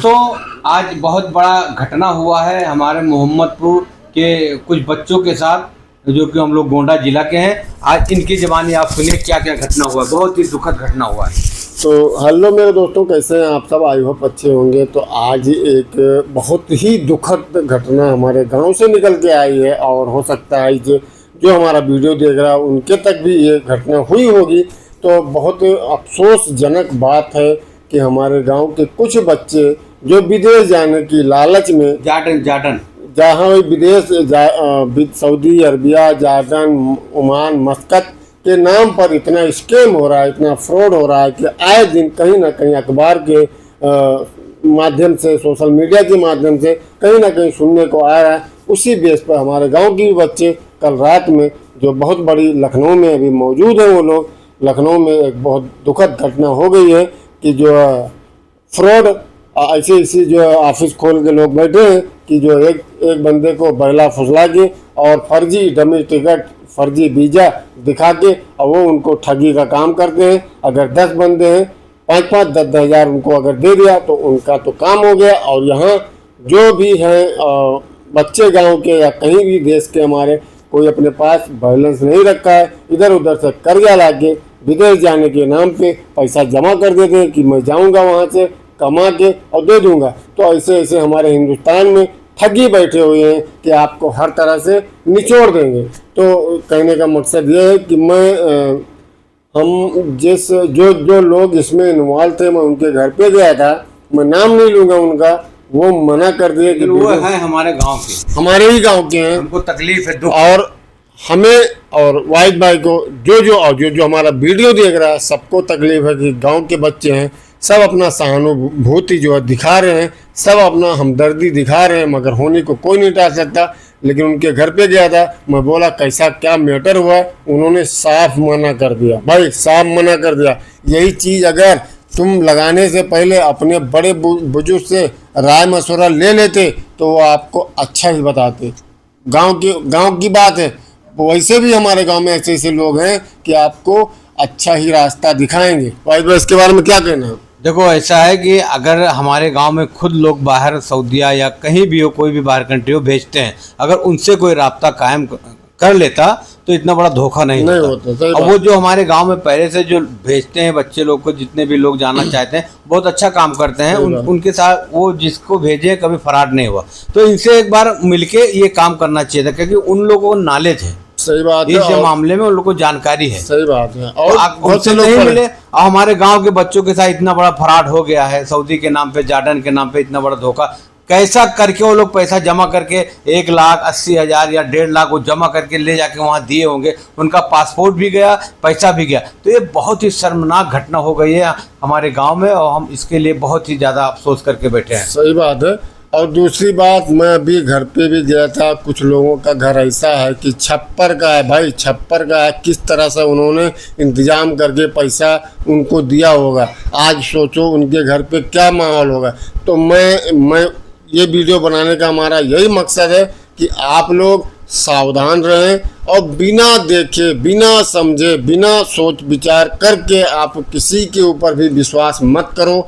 दोस्तों, आज बहुत बड़ा घटना हुआ है हमारे मोहम्मदपुर के कुछ बच्चों के साथ, जो कि हम लोग गोंडा जिला के हैं। आज इनकी ज़बानी आप सुनिए क्या क्या घटना हुआ है। बहुत ही दुखद घटना हुआ है। तो हेलो मेरे दोस्तों, कैसे हैं आप सब? आई होप अच्छे होंगे। तो आज एक बहुत ही दुखद घटना हमारे गांव से निकल के आई है और हो सकता है जो हमारा वीडियो देख रहा है उनके तक भी ये घटना हुई होगी। तो बहुत अफसोसजनक बात है कि हमारे गांव के कुछ बच्चे जो विदेश जाने की लालच में जहाँ विदेश सऊदी अरबिया, जॉर्डन, ओमान, मस्कत के नाम पर इतना स्कैम हो रहा है, इतना फ्रॉड हो रहा है कि आए दिन कहीं ना कहीं अखबार के माध्यम से, सोशल मीडिया के माध्यम से कहीं ना कहीं सुनने को आ रहा है। उसी बेस पर हमारे गांव के बच्चे कल रात में, जो बहुत बड़ी लखनऊ में अभी मौजूद हैं, वो लोग लखनऊ में एक बहुत दुखद घटना हो गई है कि जो फ्रॉड ऐसे जो ऑफिस खोल के लोग बैठे हैं कि जो एक बंदे को बहला फुसला के और फर्जी डमी टिकट, फर्जी वीज़ा दिखा के और वो उनको ठगी का काम करते हैं। अगर 10 बंदे हैं, 5-5, 10-10 हज़ार उनको अगर दे दिया तो उनका तो काम हो गया। और यहाँ जो भी हैं बच्चे गांव के या कहीं भी देश के हमारे, कोई अपने पास बैलेंस नहीं रखा है, इधर उधर से कर्जा ला के विदेश जाने के नाम पे पैसा जमा कर देते हैं कि मैं जाऊंगा वहाँ से कमा के और दे दूंगा। तो ऐसे ऐसे हमारे हिंदुस्तान में ठगी बैठे हुए हैं कि आपको हर तरह से निचोड़ देंगे। तो कहने का मकसद ये है कि हम जो लोग इसमें इन्वॉल्व थे, मैं उनके घर पे गया था, मैं नाम नहीं लूँगा उनका, वो मना कर दिए कि वो है हमारे गांव के, हमारे ही गांव के हैं, उनको तकलीफ है, दुख। और हमें और वाहिद भाई को जो हमारा वीडियो देख रहा है सबको तकलीफ है कि गांव के बच्चे हैं, सब अपना सहानुभूति जो है दिखा रहे हैं, सब अपना हमदर्दी दिखा रहे हैं, मगर होने को कोई नहीं टाल सकता। लेकिन उनके घर पे गया था, मैं बोला कैसा क्या मैटर हुआ, उन्होंने साफ मना कर दिया। भाई साफ मना कर दिया। यही चीज़ अगर तुम लगाने से पहले अपने बड़े बुजुर्ग से राय मशवरा ले लेते तो वो आपको अच्छा ही बताते। गांव की बात है। वैसे भी हमारे गांव में ऐसे ऐसे लोग हैं कि आपको अच्छा ही रास्ता दिखाएंगे। भाई इसके बारे में क्या कहना है? देखो, ऐसा है कि अगर हमारे गांव में खुद लोग बाहर सऊदीया या कहीं भी हो, कोई भी बाहर कंट्री हो, भेजते हैं, अगर उनसे कोई राब्ता कायम कर लेता तो इतना बड़ा धोखा नहीं होता। और वो जो हमारे गांव में पहले से जो भेजते हैं बच्चे लोग को, जितने भी लोग जाना चाहते हैं, बहुत अच्छा काम करते हैं। उनके साथ वो जिसको भेजे कभी फराड नहीं हुआ। तो इनसे एक बार मिलके ये काम करना चाहिए था, क्योंकि उन लोगों को नॉलेज है। सही बात है। इस मामले में उन लोगों को जानकारी है। सही बात है। और बहुत से लोग नहीं मिले। और हमारे गांव के बच्चों के साथ इतना बड़ा फ्रॉड हो गया है, सऊदी के नाम पे, जॉर्डन के नाम पे इतना बड़ा धोखा। कैसा करके वो लोग पैसा जमा करके 1,80,000 या 1.5 लाख वो जमा करके ले जाके वहाँ दिए होंगे। उनका पासपोर्ट भी गया, पैसा भी गया। तो ये बहुत ही शर्मनाक घटना हो गई है हमारे गाँव में, और हम इसके लिए बहुत ही ज़्यादा अफसोस करके बैठे हैं। सही बात है। और दूसरी बात, मैं अभी घर पे भी गया था। कुछ लोगों का घर ऐसा है कि छप्पर का है, भाई छप्पर का है। किस तरह से उन्होंने इंतजाम करके पैसा उनको दिया होगा, आज सोचो उनके घर पे क्या माहौल होगा। तो मैं ये वीडियो बनाने का हमारा यही मकसद है कि आप लोग सावधान रहें और बिना देखे, बिना समझे, बिना सोच विचार करके आप किसी के ऊपर भी विश्वास मत करो,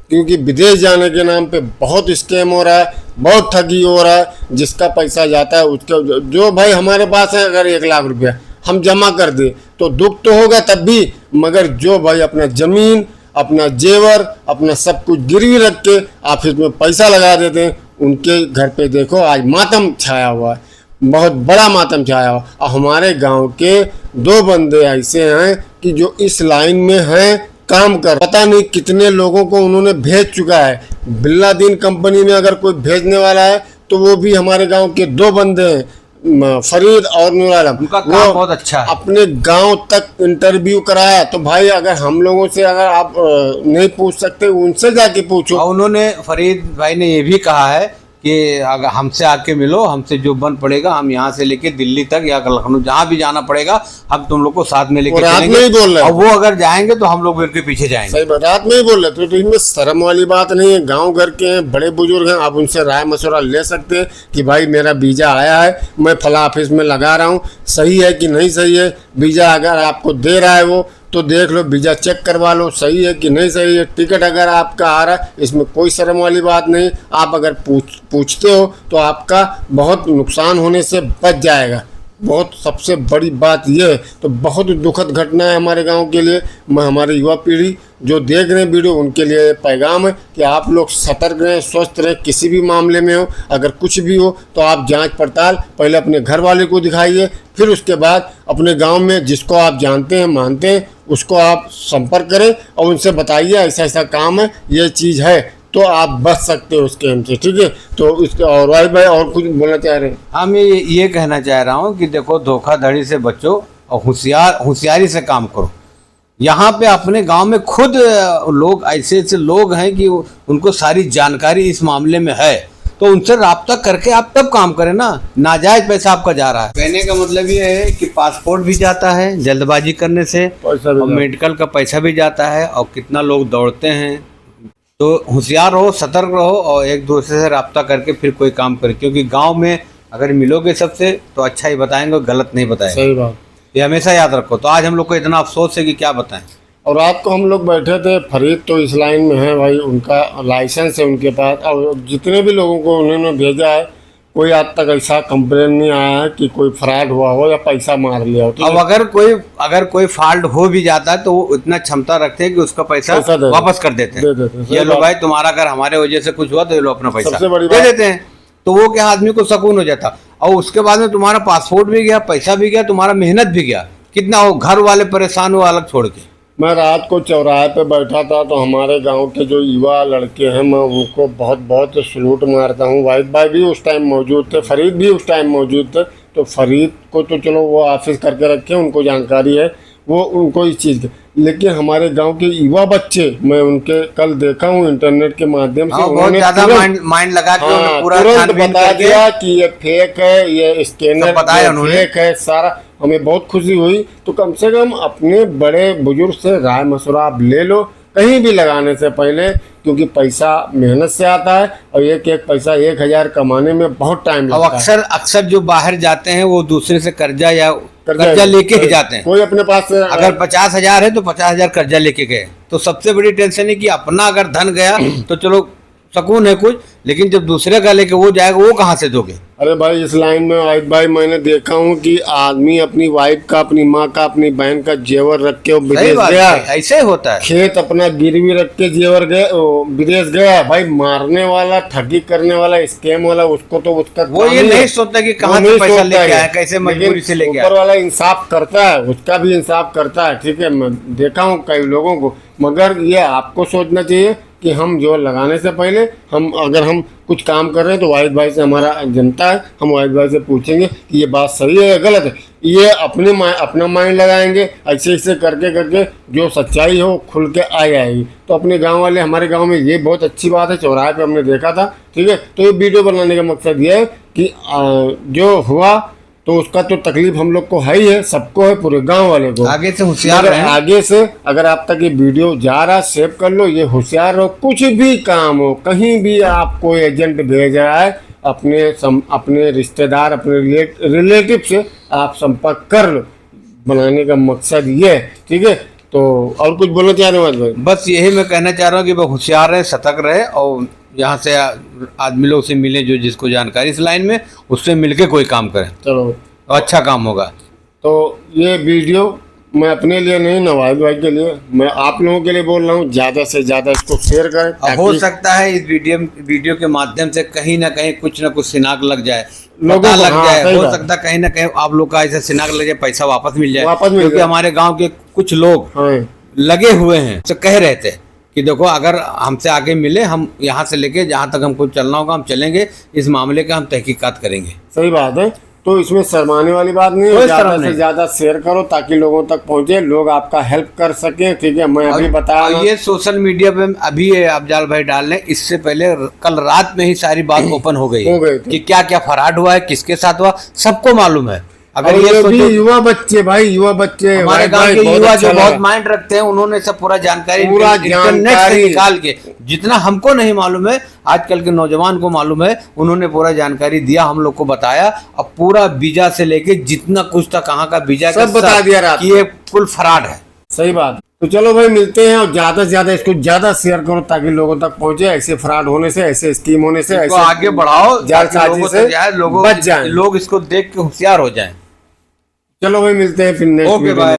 क्योंकि विदेश जाने के नाम पे बहुत स्कैम हो रहा है, बहुत ठगी हो रहा है। जिसका पैसा जाता है उसके, जो भाई हमारे पास है अगर 1 लाख रुपया हम जमा कर दे तो दुख तो होगा तब भी, मगर जो भाई अपना ज़मीन, अपना जेवर, अपना सब कुछ गिरवी रख के ऑफिस में पैसा लगा देते हैं, उनके घर पे देखो आज मातम छाया हुआ है, बहुत बड़ा मातम छाया हुआ। और हमारे गाँव के 2 बंदे ऐसे हैं कि जो इस लाइन में हैं, काम कर, पता नहीं कितने लोगों को उन्होंने भेज चुका है। बिल्लादीन कंपनी में अगर कोई भेजने वाला है तो वो भी हमारे गांव के 2 बंदे हैं, फरीद और नूर आलम। उनका काम बहुत अच्छा है। अपने गांव तक इंटरव्यू कराया। तो भाई अगर हम लोगों से अगर आप नहीं पूछ सकते, उनसे जाके पूछो। और उन्होंने, फरीद भाई ने ये भी कहा है कि अगर हमसे आके मिलो, हमसे जो बन पड़ेगा हम यहाँ से लेके दिल्ली तक या लखनऊ जहाँ भी जाना पड़ेगा, हम तुम लोग को साथ में लेके चलेंगे। नहीं बोल रहे, और वो अगर जाएंगे तो हम लोग उनके पीछे जाएंगे। सही बात, रात में ही बोल रहे। तो इसमें शर्म वाली बात नहीं है। गांव घर के हैं, बड़े बुजुर्ग हैं, आप उनसे राय मशवरा ले सकते हैं कि भाई मेरा वीज़ा आया है, मैं फला ऑफिस में लगा रहा हूँ, सही है कि नहीं सही है। वीज़ा अगर आपको दे रहा है वो, तो देख लो, वीज़ा चेक करवा लो सही है कि नहीं सही है। टिकट अगर आपका आ रहा है, इसमें कोई शर्म वाली बात नहीं। आप अगर पूछते हो तो आपका बहुत नुकसान होने से बच जाएगा। बहुत सबसे बड़ी बात यह है। तो बहुत दुखद घटना है हमारे गांव के लिए। मैं हमारी युवा पीढ़ी जो देख रहे हैं वीडियो, उनके लिए पैगाम है कि आप लोग सतर्क रहें, स्वस्थ रहें। किसी भी मामले में हो, अगर कुछ भी हो तो आप जांच पड़ताल पहले अपने घर वाले को दिखाइए, फिर उसके बाद अपने गांव में जिसको आप जानते हैं, मानते हैं, उसको आप संपर्क करें और उनसे बताइए ऐसा ऐसा काम है, ये चीज़ है, तो आप बच सकते हो उस गेम से। ठीक है, तो इसके और भाई और कुछ बोलना चाह रहे हैं? हाँ, मैं ये कहना चाह रहा हूँ कि देखो, धोखाधड़ी से बचो और होशियारी से काम करो। यहाँ पे अपने गांव में खुद लोग ऐसे ऐसे लोग हैं कि उनको सारी जानकारी इस मामले में है, तो उनसे राब्ता करके आप तब काम करें ना। नाजायज पैसा आपका जा रहा है। कहने का मतलब ये है कि पासपोर्ट भी जाता है जल्दबाजी करने से, और मेडिकल का पैसा भी जाता है, और कितना लोग दौड़ते हैं। तो होशियार रहो, सतर्क रहो, और एक दूसरे से राब्ता करके फिर कोई काम करें, क्योंकि गांव में अगर मिलोगे सबसे तो अच्छा ही बताएंगे, गलत नहीं बताएंगे। सही बात, ये हमेशा याद रखो। तो आज हम लोग को इतना अफसोस है कि क्या बताएं। और रात को हम लोग बैठे थे, फरीद तो इस लाइन में है भाई, उनका लाइसेंस है उनके पास, और जितने भी लोगों को उन्होंने भेजा है, कोई आज तक ऐसा कंप्लेन नहीं आया है कि कोई फ्रॉड हुआ हो या पैसा मार लिया हो। अब अगर कोई फॉल्ट हो भी जाता है तो वो इतना क्षमता रखते हैं कि उसका पैसा वापस कर देते हैं। ये लो भाई, तुम्हारा अगर हमारे वजह से कुछ हुआ तो ये लो अपना पैसा दे देते हैं। तो वो क्या, आदमी को सुकून हो जाता। और उसके बाद में तुम्हारा पासपोर्ट भी गया, पैसा भी गया, तुम्हारा मेहनत भी गया, कितना हो घर वाले परेशान हुआ अलग छोड़ के। मैं रात को चौराहे पे बैठा था, तो हमारे गांव के जो युवा लड़के हैं, मैं उनको बहुत बहुत सलूट मारता हूँ। वाहिद भाई भी उस टाइम मौजूद थे, फरीद भी उस टाइम मौजूद थे। तो फरीद को तो चलो वो ऑफिस करके रखे, उनको जानकारी है, वो उनको इस चीज़ की। लेकिन हमारे गांव के युवा बच्चे, मैं उनके कल देखा हूँ इंटरनेट के माध्यम से, उन्होंने माइंड लगा के पूरा तुरंत बता दिया कि ये फेक है, ये स्कैनर फेक है सारा। हमें बहुत खुशी हुई। तो कम से कम अपने बड़े बुजुर्ग से राय मशवरा आप ले लो कहीं भी लगाने से पहले, क्योंकि पैसा मेहनत से आता है, और एक एक पैसा 1000 कमाने में बहुत टाइम लगता है। अक्सर जो बाहर जाते हैं वो दूसरे से कर्जा लेके ही जाते हैं। कोई अपने पास अगर 50,000 है तो 50,000 कर्जा लेके गए। तो सबसे बड़ी टेंशन है कि अपना अगर धन गया तो चलो सुकून है कुछ, लेकिन जब दूसरे का लेके वो जाएगा, वो कहाँ से दोगे? अरे भाई, इस लाइन में वाहिद भाई मैंने देखा हूँ कि आदमी अपनी वाइफ का, अपनी माँ का, अपनी बहन का जेवर रख के विदेश गया। ऐसे होता है। खेत अपना गिरवी रख के जेवर गए, विदेश गया भाई। मारने वाला, ठगी करने वाला, स्कैम वाला, उसको तो उसका वो ये नहीं सोचता कि कहाँ से पैसा लेके आया, कैसे मजबूरी से लेके आया। ऊपर वाला इंसाफ करता है, उसका भी इंसाफ करता है। ठीक है, मैं देखा हूँ कई लोगों को। मगर ये आपको सोचना चाहिए कि हम जो लगाने से पहले अगर हम कुछ काम कर रहे हैं तो वाहिद भाई से, हमारा जनता है, हम वाहिद भाई से पूछेंगे कि ये बात सही है या गलत है। ये अपना माइंड लगाएंगे, ऐसे ऐसे करके करके जो सच्चाई हो खुल के आ जाएगी। तो अपने गांव वाले, हमारे गांव में ये बहुत अच्छी बात है, चौराहे पे हमने देखा था। ठीक है, तो ये वीडियो बनाने का मकसद ये है कि जो हुआ तो उसका तो तकलीफ हम लोग को है ही है, सबको है, पूरे गांव वाले को। आगे से होशियार रहें। आगे से अगर आप तक ये वीडियो जा रहा, सेव कर लो। ये होशियार रहो, कुछ भी काम हो, कहीं भी आपको एजेंट भेज रहा है, अपने रिश्तेदार, अपने रिलेटिव से आप संपर्क कर लो। बनाने का मकसद ये है। ठीक है, तो और कुछ बोलना चाह रहे हो भाई? बस यही मैं कहना चाह रहा हूँ कि वो होशियार रहे, सतर्क रहे, और यहाँ से आदमी लोग से मिले जो जिसको जानकारी इस लाइन में, उससे मिलके कोई काम करें, चलो अच्छा काम होगा। तो ये वीडियो मैं अपने लिए नहीं, नवाज भाई के लिए, मैं आप लोगों के लिए बोल रहा हूँ, ज़्यादा से ज़्यादा इसको शेयर करें। हो सकता है इस वीडियो के माध्यम से कहीं ना कहीं कुछ ना कुछ सिनाक लग जाए, लोगों को लग जाए। हो सकता है कहीं ना कहीं आप लोग का ऐसा सिनाक लग जाए, पैसा वापस मिल जाए। क्योंकि हमारे गाँव के कुछ लोग लगे हुए हैं, तो कह रहे थे कि देखो, अगर हमसे आगे मिले, हम यहाँ से लेके जहाँ तक हमको चलना होगा हम चलेंगे, इस मामले का हम तहकीकात करेंगे। सही बात है। तो इसमें शर्माने वाली बात नहीं है, ज़्यादा से ज़्यादा शेयर करो ताकि लोगों तक पहुँचे, लोग आपका हेल्प कर सकें। ठीक है, मैं अभी बता रहा हूँ, ये सोशल मीडिया पे अभी अफजाल भाई डाल रहे हैं, इससे पहले कल रात में ही सारी बात ओपन हो गई कि क्या क्या फराड हुआ है, किसके साथ हुआ, सबको मालूम है। अगर और ये भी सोचो युवा बच्चे भाई, युवा बच्चे हमारे गांव भाई, के बहुत युवा अच्छा जो बहुत लगा। माइंड रखते हैं, उन्होंने सब पूरा जानकारी पूरा इंटरनेट से जानकारी। निकाल के, जितना हमको नहीं मालूम है आजकल के नौजवान को मालूम है, उन्होंने पूरा जानकारी दिया, हम लोग को बताया। अब पूरा वीजा से लेके जितना कुछ था, कहाँ का वीजा सब बता दिया रात कि ये फुल फ्रॉड है। सही बात। तो चलो भाई मिलते हैं, और ज्यादा से ज्यादा इसको ज्यादा शेयर करो ताकि लोगों तक पहुंचे, ऐसे फ्रॉड होने से, ऐसे स्कीम होने से, इसको ऐसे आगे बढ़ाओ, जालसाजी लोगों से तक जाए, लोगों बच जाएं। लोग इसको देख के होशियार हो जाएं। चलो भाई मिलते हैं फिर नेक्स्ट ओके वीडियो बाय। में।